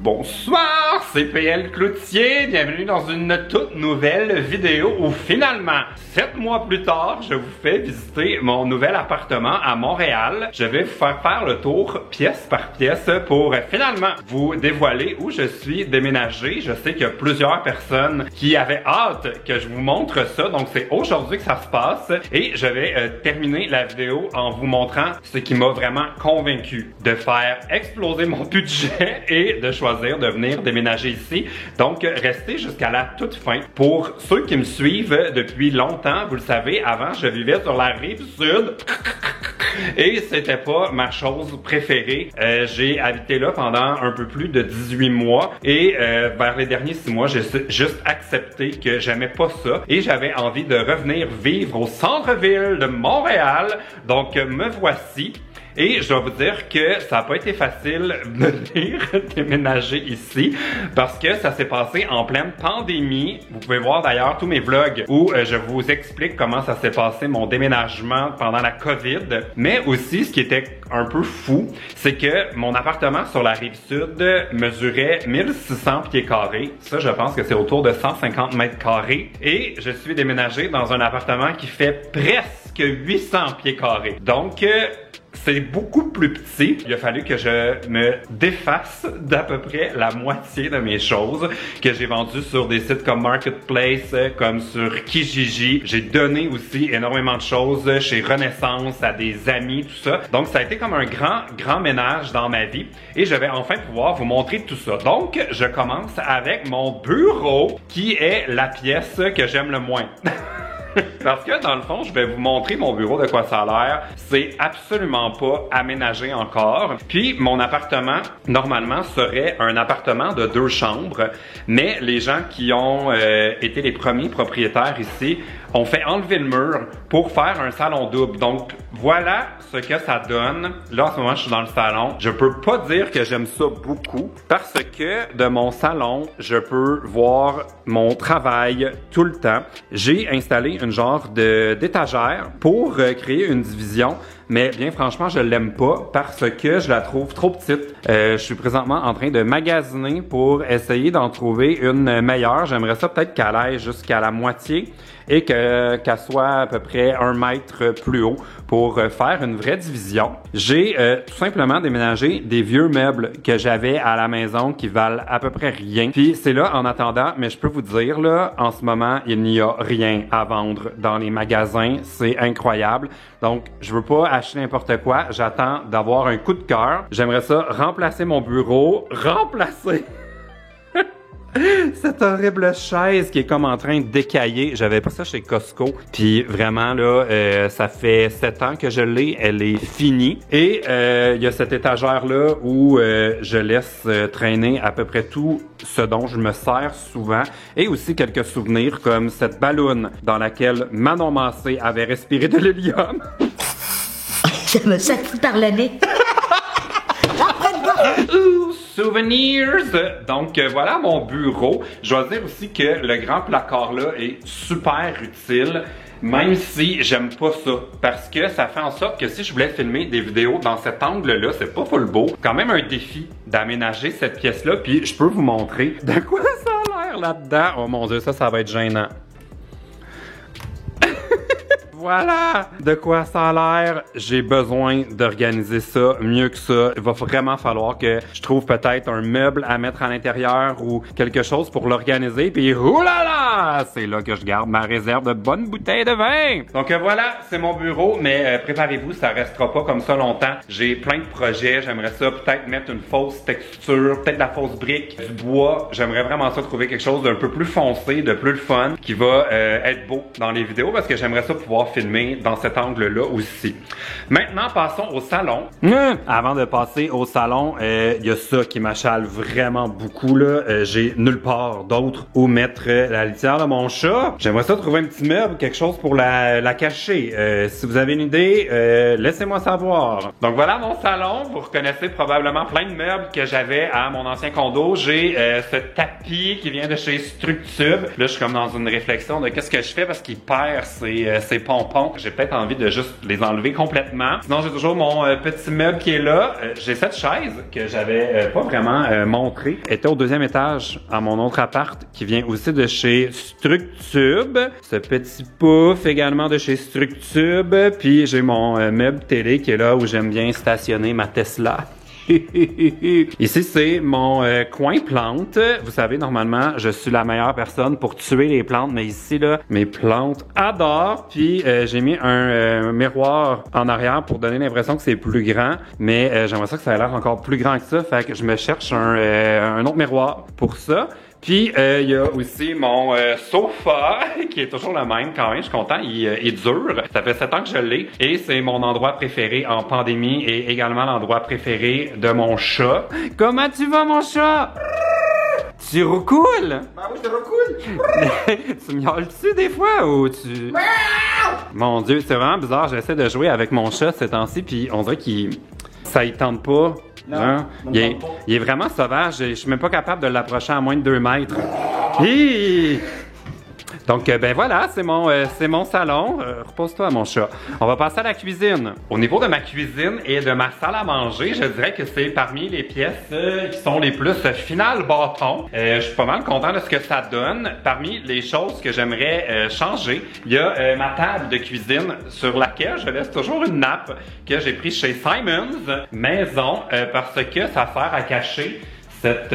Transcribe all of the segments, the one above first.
Bonsoir, c'est PL Cloutier, bienvenue dans une toute nouvelle vidéo où finalement, 7 mois plus tard, je vous fais visiter mon nouvel appartement à Montréal. Je vais vous faire le tour pièce par pièce pour finalement vous dévoiler où je suis déménagé. Je sais qu'il y a plusieurs personnes qui avaient hâte que je vous montre ça, donc c'est aujourd'hui que ça se passe et je vais terminer la vidéo en vous montrant ce qui m'a vraiment convaincu de faire exploser mon budget et de choisir de venir déménager ici. Donc, restez jusqu'à la toute fin. Pour ceux qui me suivent depuis longtemps, vous le savez, avant, je vivais sur la rive sud. Et c'était pas ma chose préférée. J'ai habité là pendant un peu plus de 18 mois et vers les derniers 6 mois, j'ai juste accepté que j'aimais pas ça et j'avais envie de revenir vivre au centre-ville de Montréal. Donc, me voici. Et je dois vous dire que ça n'a pas été facile de venir déménager ici parce que ça s'est passé en pleine pandémie. Vous pouvez voir d'ailleurs tous mes vlogs où je vous explique comment ça s'est passé mon déménagement pendant la COVID. Mais aussi, ce qui était un peu fou, c'est que mon appartement sur la rive sud mesurait 1600 pieds carrés. Ça, je pense que c'est autour de 150 mètres carrés. Et je suis déménagé dans un appartement qui fait presque 800 pieds carrés. Donc, c'est beaucoup plus petit. Il a fallu que je me défasse d'à peu près la moitié de mes choses que j'ai vendues sur des sites comme Marketplace, comme sur Kijiji. J'ai donné aussi énormément de choses chez Renaissance à des amis, tout ça. Donc, ça a été comme un grand ménage dans ma vie et je vais enfin pouvoir vous montrer tout ça. Donc, je commence avec mon bureau qui est la pièce que j'aime le moins. Parce que dans le fond, je vais vous montrer mon bureau de quoi ça a l'air. C'est absolument pas aménagé encore. Puis mon appartement, normalement, serait un appartement de 2 chambres. Mais les gens qui ont été les premiers propriétaires ici ont fait enlever le mur pour faire un salon double. Donc voilà ce que ça donne. Là, en ce moment, je suis dans le salon. Je peux pas dire que j'aime ça beaucoup parce que de mon salon, je peux voir mon travail tout le temps. J'ai installé une genre d'étagère pour créer une division. Mais bien franchement, je l'aime pas parce que je la trouve trop petite. Je suis présentement en train de magasiner pour essayer d'en trouver une meilleure. J'aimerais ça peut-être qu'elle aille jusqu'à la moitié et qu'elle soit à peu près 1 mètre plus haut pour faire une vraie division. J'ai tout simplement déménagé des vieux meubles que j'avais à la maison qui valent à peu près rien. Puis c'est là en attendant, mais je peux vous dire là, en ce moment, il n'y a rien à vendre dans les magasins. C'est incroyable. Donc, je veux pas acheter n'importe quoi. J'attends d'avoir un coup de cœur. J'aimerais ça remplacer mon bureau. Remplacer! Cette horrible chaise qui est comme en train de décailler. J'avais pas ça chez Costco. Puis vraiment là, ça fait 7 ans que je l'ai. Elle est finie. Et il y a cette étagère là où je laisse traîner à peu près tout ce dont je me sers souvent. Et aussi quelques souvenirs comme cette balloune dans laquelle Manon Massé avait respiré de l'hélium. Ça me sacle par le nez. Souvenirs! Donc voilà mon bureau. Je dois dire aussi que le grand placard là est super utile. Même si j'aime pas ça, parce que ça fait en sorte que si je voulais filmer des vidéos dans cet angle-là, c'est pas full beau. Quand même un défi d'aménager cette pièce-là, puis je peux vous montrer de quoi ça a l'air là-dedans. Oh mon Dieu, ça va être gênant. Voilà de quoi ça a l'air. J'ai besoin d'organiser ça mieux que ça. Il va vraiment falloir que je trouve peut-être un meuble à mettre à l'intérieur ou quelque chose pour l'organiser. Puis oulala, c'est là que je garde ma réserve de bonnes bouteilles de vin. Donc voilà, c'est mon bureau, mais préparez-vous, ça restera pas comme ça longtemps. J'ai plein de projets. J'aimerais ça peut-être mettre une fausse texture, peut-être la fausse brique, du bois. J'aimerais vraiment ça trouver quelque chose d'un peu plus foncé, de plus fun, qui va être beau dans les vidéos parce que j'aimerais ça pouvoir filmer dans cet angle-là aussi. Maintenant, passons au salon. Avant de passer au salon, il y a ça qui m'achale vraiment beaucoup là. J'ai nulle part d'autre où mettre la litière de mon chat. J'aimerais ça trouver un petit meuble, quelque chose pour la cacher. Si vous avez une idée, laissez-moi savoir. Donc voilà mon salon. Vous reconnaissez probablement plein de meubles que j'avais à mon ancien condo. J'ai ce tapis qui vient de chez Structube. Là, je suis comme dans une réflexion de qu'est-ce que je fais parce qu'il perd ses pompes mon pont. J'ai peut-être envie de juste les enlever complètement. Sinon, j'ai toujours mon petit meuble qui est là. J'ai cette chaise que j'avais pas vraiment montrée. Elle était au 2e étage à mon autre appart qui vient aussi de chez Structube. Ce petit pouf également de chez Structube. Puis j'ai mon meuble télé qui est là où j'aime bien stationner ma Tesla. Ici, c'est mon coin plante. Vous savez, normalement, je suis la meilleure personne pour tuer les plantes, mais ici, là, mes plantes adorent. Puis, j'ai mis un miroir en arrière pour donner l'impression que c'est plus grand, mais j'aimerais ça que ça ait l'air encore plus grand que ça. Fait que je me cherche un autre miroir pour ça. Puis, il y a aussi mon sofa, qui est toujours le même quand même, je suis content, il est dur. Ça fait 7 ans que je l'ai et c'est mon endroit préféré en pandémie et également l'endroit préféré de mon chat. Comment tu vas, mon chat? Tu roucoules? Ben oui, je te roucoule. Tu miaules-tu des fois ou tu... Mon Dieu, c'est vraiment bizarre, j'essaie de jouer avec mon chat ces temps-ci puis on dirait ça y tente pas. Non, hein? Il est vraiment sauvage. Je suis même pas capable de l'approcher à moins de 2 mètres. Hi! Donc, ben voilà, c'est mon salon. Repose-toi, mon chat. On va passer à la cuisine. Au niveau de ma cuisine et de ma salle à manger, je dirais que c'est parmi les pièces qui sont les plus finales bâton. Je suis pas mal content de ce que ça donne. Parmi les choses que j'aimerais changer, il y a ma table de cuisine sur laquelle je laisse toujours une nappe que j'ai prise chez Simons Maison parce que ça sert à cacher cette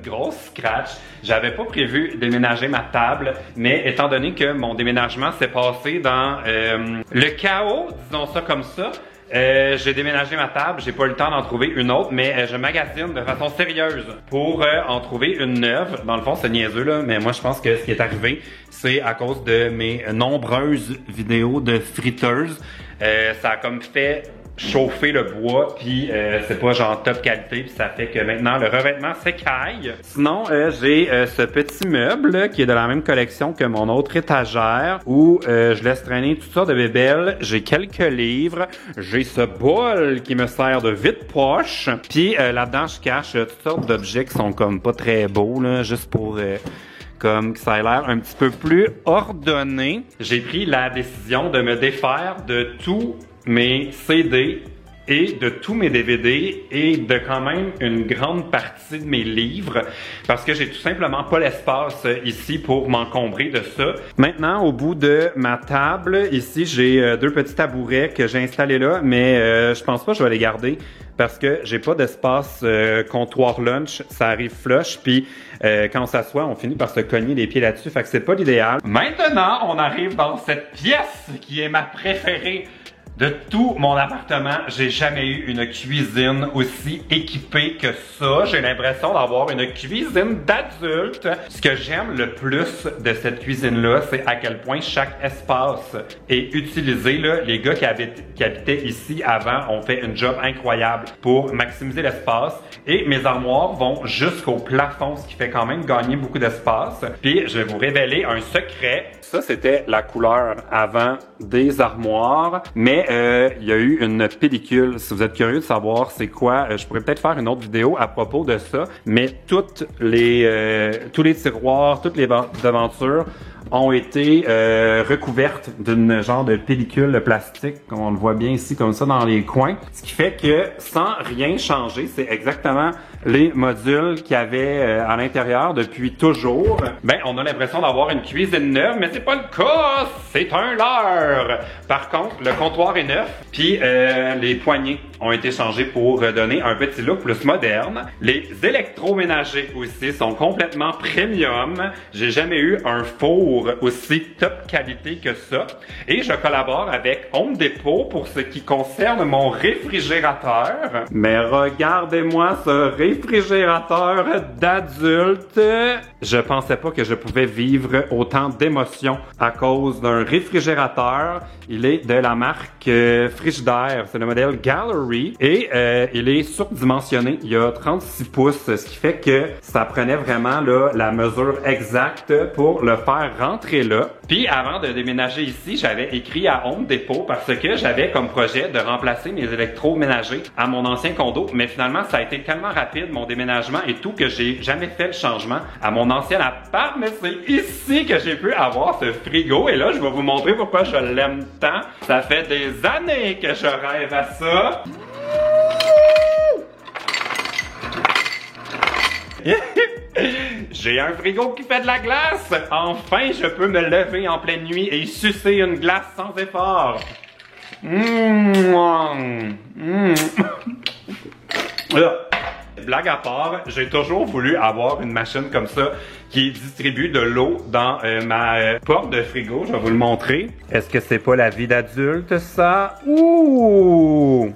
grosse scratch. J'avais pas prévu déménager ma table, mais étant donné que mon déménagement s'est passé dans le chaos, disons ça comme ça, j'ai déménagé ma table, j'ai pas eu le temps d'en trouver une autre, mais je magasine de façon sérieuse pour en trouver une neuve. Dans le fond, c'est niaiseux là, mais moi je pense que ce qui est arrivé, c'est à cause de mes nombreuses vidéos de friteuses. Ça a comme fait chauffer le bois, puis c'est pas genre top qualité, puis ça fait que maintenant le revêtement s'écaille. Sinon, j'ai ce petit meuble là, qui est de la même collection que mon autre étagère, où je laisse traîner toutes sortes de bébelles. J'ai quelques livres, j'ai ce bol qui me sert de vide-poche, puis là-dedans je cache toutes sortes d'objets qui sont comme pas très beaux, là, juste pour... comme que ça a l'air un petit peu plus ordonné. J'ai pris la décision de me défaire de tous mes CD et de tous mes DVD et de quand même une grande partie de mes livres parce que j'ai tout simplement pas l'espace ici pour m'encombrer de ça. Maintenant, au bout de ma table, ici, j'ai 2 petits tabourets que j'ai installés là, mais je pense pas que je vais les garder parce que j'ai pas d'espace comptoir lunch, ça arrive flush, puis quand on s'assoit, on finit par se cogner les pieds là-dessus, fait que c'est pas l'idéal. Maintenant, on arrive dans cette pièce qui est ma préférée de tout mon appartement. J'ai jamais eu une cuisine aussi équipée que ça. J'ai l'impression d'avoir une cuisine d'adulte. Ce que j'aime le plus de cette cuisine-là, c'est à quel point chaque espace est utilisé. Là, les gars qui habitaient ici avant ont fait un job incroyable pour maximiser l'espace. Et mes armoires vont jusqu'au plafond, ce qui fait quand même gagner beaucoup d'espace. Puis, je vais vous révéler un secret. Ça, c'était la couleur avant des armoires, mais il y a eu une pellicule. Si vous êtes curieux de savoir c'est quoi, je pourrais peut-être faire une autre vidéo à propos de ça, mais tous les tiroirs, toutes les devantures ont été recouvertes d'une genre de pellicule plastique, comme on le voit bien ici, comme ça, dans les coins. Ce qui fait que, sans rien changer, c'est exactement les modules qu'il y avait à l'intérieur depuis toujours. Ben, on a l'impression d'avoir une cuisine neuve, mais c'est pas le cas! C'est un leurre! Par contre, le comptoir est neuf, puis les poignées ont été changées pour donner un petit look plus moderne. Les électroménagers aussi sont complètement premium. J'ai jamais eu un four aussi top qualité que ça. Et je collabore avec Home Depot pour ce qui concerne mon réfrigérateur. Mais regardez-moi ce réfrigérateur d'adulte. Je pensais pas que je pouvais vivre autant d'émotions à cause d'un réfrigérateur. Il est de la marque Frigidaire. C'est le modèle Gallery. Et il est surdimensionné. Il y a 36 pouces, ce qui fait que ça prenait vraiment là, la mesure exacte pour le faire rentrer là. Puis avant de déménager ici, j'avais écrit à Home Depot parce que j'avais comme projet de remplacer mes électroménagers à mon ancien condo. Mais finalement, ça a été tellement rapide de mon déménagement et tout que j'ai jamais fait le changement à mon ancien appart, mais c'est ici que j'ai pu avoir ce frigo et là je vais vous montrer pourquoi je l'aime tant. Ça fait des années que je rêve à ça. J'ai un frigo qui fait de la glace! Enfin, je peux me lever en pleine nuit et sucer une glace sans effort. Blague à part, j'ai toujours voulu avoir une machine comme ça qui distribue de l'eau dans ma porte de frigo. Je vais vous le montrer. Est-ce que c'est pas la vie d'adulte, ça? Ouh!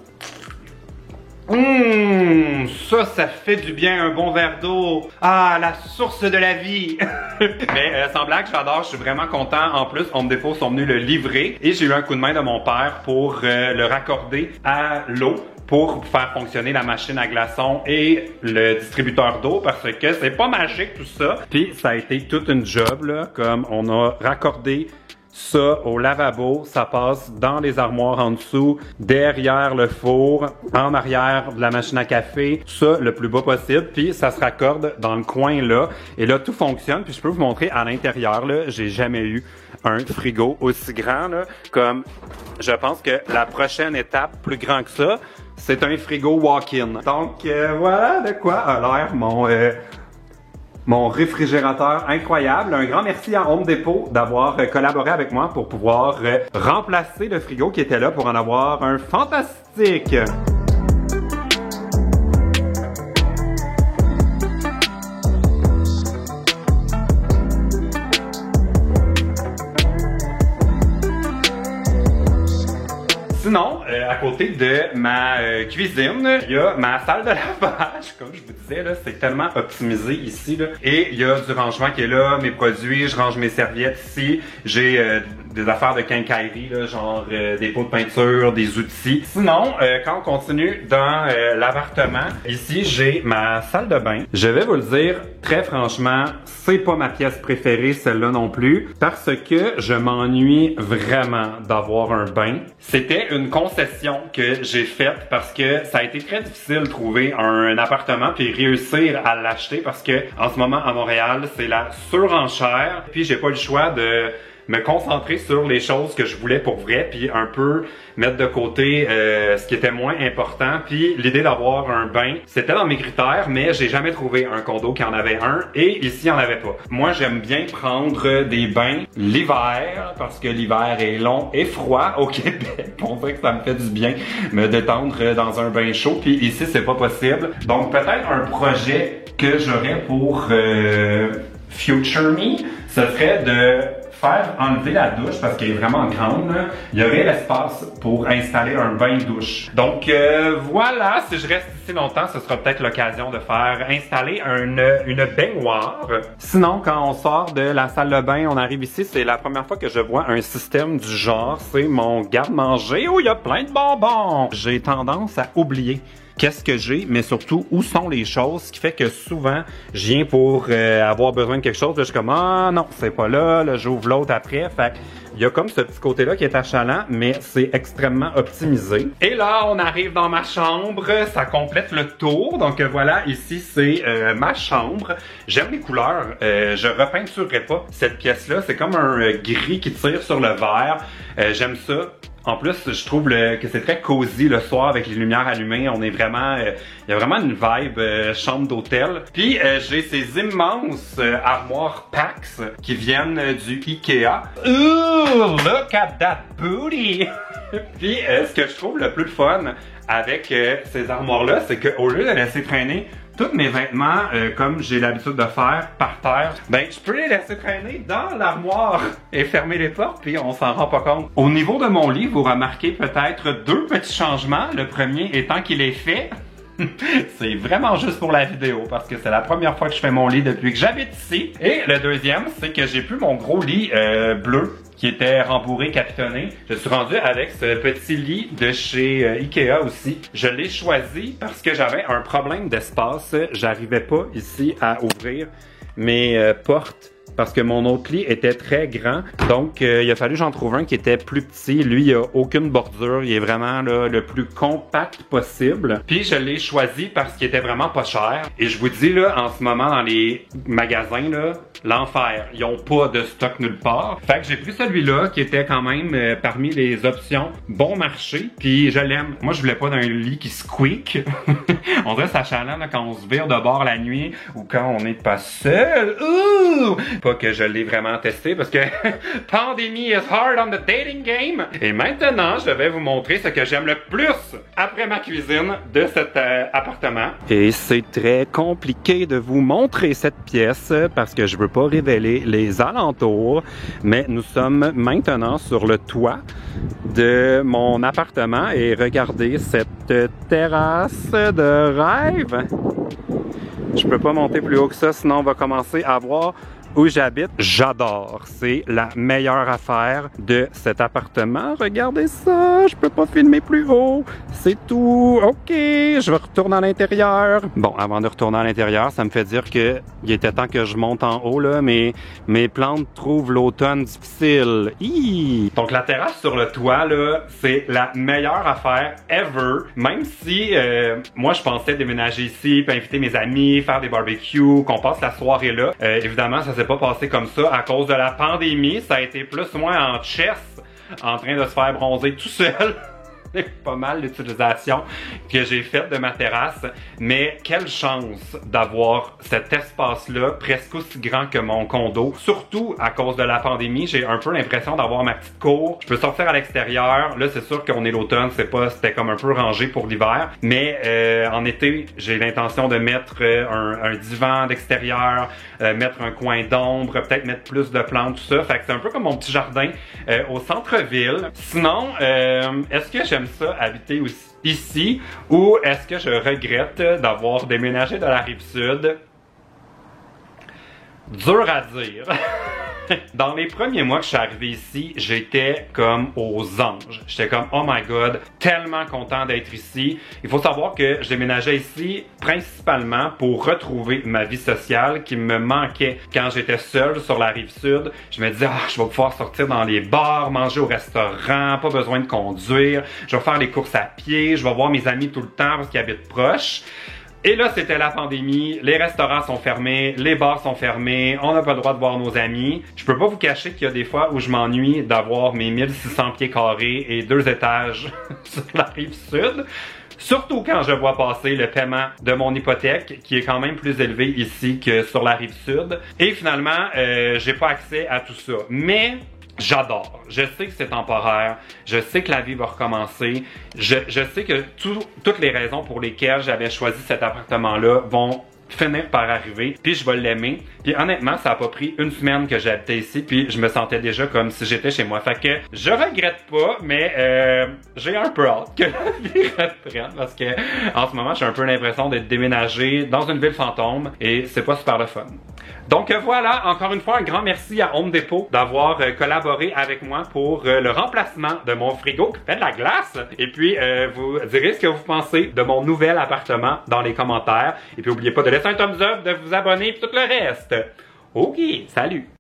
Ça fait du bien, un bon verre d'eau. Ah, la source de la vie. Mais sans blague, j'adore, je suis vraiment content. En plus, Home Depot sont venus le livrer et j'ai eu un coup de main de mon père pour le raccorder à l'eau pour faire fonctionner la machine à glaçons et le distributeur d'eau parce que c'est pas magique tout ça. Puis ça a été toute une job là, comme on a raccordé ça au lavabo, ça passe dans les armoires en dessous, derrière le four, en arrière de la machine à café, ça le plus bas possible, puis ça se raccorde dans le coin là, et là tout fonctionne, puis je peux vous montrer à l'intérieur là, j'ai jamais eu un frigo aussi grand là, comme je pense que la prochaine étape plus grand que ça, c'est un frigo walk-in. Donc voilà de quoi a l'air mon réfrigérateur incroyable. Un grand merci à Home Depot d'avoir collaboré avec moi pour pouvoir remplacer le frigo qui était là pour en avoir un fantastique. Sinon, à côté de ma cuisine, il y a ma salle de lavage. Comme je vous disais, là, c'est tellement optimisé ici. Là. Et il y a du rangement qui est là, mes produits, je range mes serviettes ici. J'ai des affaires de quincaillerie, là, genre des pots de peinture, des outils. Sinon, quand on continue dans l'appartement, ici j'ai ma salle de bain. Je vais vous le dire très franchement, c'est pas ma pièce préférée, celle-là non plus, parce que je m'ennuie vraiment d'avoir un bain. C'était une concession que j'ai faite parce que ça a été très difficile de trouver un appartement puis réussir à l'acheter parce que en ce moment à Montréal, c'est la surenchère. Puis j'ai pas le choix de me concentrer sur les choses que je voulais pour vrai, puis un peu mettre de côté ce qui était moins important. Puis l'idée d'avoir un bain, c'était dans mes critères, mais j'ai jamais trouvé un condo qui en avait un, et ici il n'y en avait pas. Moi j'aime bien prendre des bains l'hiver, parce que l'hiver est long et froid au Québec. On dirait que ça me fait du bien me détendre dans un bain chaud, puis ici c'est pas possible. Donc peut-être un projet que j'aurais pour Future Me, ce serait de faire enlever la douche parce qu'elle est vraiment grande. Il y aurait l'espace pour installer un bain-douche. Donc voilà, si je reste ici longtemps, ce sera peut-être l'occasion de faire installer une baignoire. Sinon, quand on sort de la salle de bain, on arrive ici, c'est la première fois que je vois un système du genre. C'est mon garde-manger où il y a plein de bonbons. J'ai tendance à oublier qu'est-ce que j'ai, mais surtout où sont les choses, ce qui fait que souvent je viens pour avoir besoin de quelque chose, là, je suis comme ah non, c'est pas là, là j'ouvre l'autre après, fait il y a comme ce petit côté-là qui est achalant, mais c'est extrêmement optimisé. Et là, on arrive dans ma chambre, ça complète le tour, donc voilà, ici c'est ma chambre. J'aime les couleurs, je repeinturerai pas cette pièce-là, c'est comme un gris qui tire sur le vert, j'aime ça. En plus, je trouve que c'est très cosy le soir avec les lumières allumées. On est vraiment, il y a vraiment une vibe chambre d'hôtel. Puis j'ai ces immenses armoires Pax qui viennent du Ikea. Ooh, look at that booty! Puis ce que je trouve le plus fun avec ces armoires-là, c'est qu'au lieu de laisser traîner tous mes vêtements, comme j'ai l'habitude de faire, par terre, ben je peux les laisser traîner dans l'armoire et fermer les portes, puis on s'en rend pas compte. Au niveau de mon lit, vous remarquez peut-être deux petits changements. Le premier étant qu'il est fait. C'est vraiment juste pour la vidéo parce que c'est la première fois que je fais mon lit depuis que j'habite ici. Et le deuxième, c'est que j'ai plus mon gros lit bleu qui était rembourré, capitonné. Je suis rendu avec ce petit lit de chez Ikea aussi. Je l'ai choisi parce que j'avais un problème d'espace. J'arrivais pas ici à ouvrir mes portes parce que mon autre lit était très grand. Donc, il a fallu que j'en trouve un qui était plus petit. Lui, il a aucune bordure. Il est vraiment là, le plus compact possible. Puis, je l'ai choisi parce qu'il était vraiment pas cher. Et je vous dis, là, en ce moment, dans les magasins, là, l'enfer. Ils ont pas de stock nulle part. Fait que j'ai pris celui-là qui était quand même parmi les options bon marché. Puis, je l'aime. Moi, je voulais pas d'un lit qui squeak. On dirait ça chalant là, quand on se vire de bord la nuit ou quand on n'est pas seul. Ouh! Pas que je l'ai vraiment testé parce que pandémie is hard on the dating game. Et maintenant, je vais vous montrer ce que j'aime le plus après ma cuisine de cet appartement. Et c'est très compliqué de vous montrer cette pièce parce que je veux pas révéler les alentours. Mais nous sommes maintenant sur le toit de mon appartement et regardez cette terrasse de rêve. Je peux pas monter plus haut que ça, sinon on va commencer à voir où j'habite. J'adore. C'est la meilleure affaire de cet appartement. Regardez ça. Je peux pas filmer plus haut. C'est tout. OK. Je vais retourner à l'intérieur. Bon, avant de retourner à l'intérieur, ça me fait dire que il était temps que je monte en haut, là, mais mes plantes trouvent l'automne difficile. Hi! Donc, la terrasse sur le toit, là, c'est la meilleure affaire ever. Même si, moi, je pensais déménager ici, puis inviter mes amis, faire des barbecues, qu'on passe la soirée là. Évidemment, ça s'est pas passé comme ça à cause de la pandémie. Ça a été plus ou moins en chess, en train de se faire bronzer tout seul. Pas mal l'utilisation que j'ai faite de ma terrasse, mais quelle chance d'avoir cet espace-là presque aussi grand que mon condo, surtout à cause de la pandémie. J'ai un peu l'impression d'avoir ma petite cour. Je peux sortir à l'extérieur. Là, c'est sûr qu'on est l'automne, c'était comme un peu rangé pour l'hiver, mais en été, j'ai l'intention de mettre un divan d'extérieur, mettre un coin d'ombre, peut-être mettre plus de plantes, tout ça. Fait que c'est un peu comme mon petit jardin au centre-ville. Sinon, est-ce que j'aime ça habiter ici ou est-ce que je regrette d'avoir déménagé de la Rive-Sud? Dur à dire. Dans les premiers mois que je suis arrivé ici, j'étais comme aux anges. J'étais comme, oh my god, tellement content d'être ici. Il faut savoir que je déménageais ici principalement pour retrouver ma vie sociale qui me manquait quand j'étais seul sur la Rive-Sud. Je me disais, je vais pouvoir sortir dans les bars, manger au restaurant, pas besoin de conduire. Je vais faire les courses à pied, je vais voir mes amis tout le temps parce qu'ils habitent proches. Et là, c'était la pandémie, les restaurants sont fermés, les bars sont fermés, on n'a pas le droit de voir nos amis. Je peux pas vous cacher qu'il y a des fois où je m'ennuie d'avoir mes 1600 pieds carrés et 2 étages sur la Rive-Sud. Surtout quand je vois passer le paiement de mon hypothèque, qui est quand même plus élevé ici que sur la Rive-Sud. Et finalement, j'ai pas accès à tout ça. Mais j'adore. Je sais que c'est temporaire. Je sais que la vie va recommencer. Je sais que toutes les raisons pour lesquelles j'avais choisi cet appartement-là vont finir par arriver, puis je vais l'aimer. Puis honnêtement, ça a pas pris une semaine que j'habitais ici, puis je me sentais déjà comme si j'étais chez moi. Fait que je regrette pas, mais j'ai un peu hâte que la vie reprenne parce que en ce moment, j'ai un peu l'impression d'être déménagé dans une ville fantôme et c'est pas super le fun. Donc voilà, encore une fois, un grand merci à Home Depot d'avoir collaboré avec moi pour le remplacement de mon frigo qui fait de la glace. Et puis, vous direz ce que vous pensez de mon nouvel appartement dans les commentaires. Et puis, n'oubliez pas de laisser un thumbs up, de vous abonner et tout le reste. OK, salut!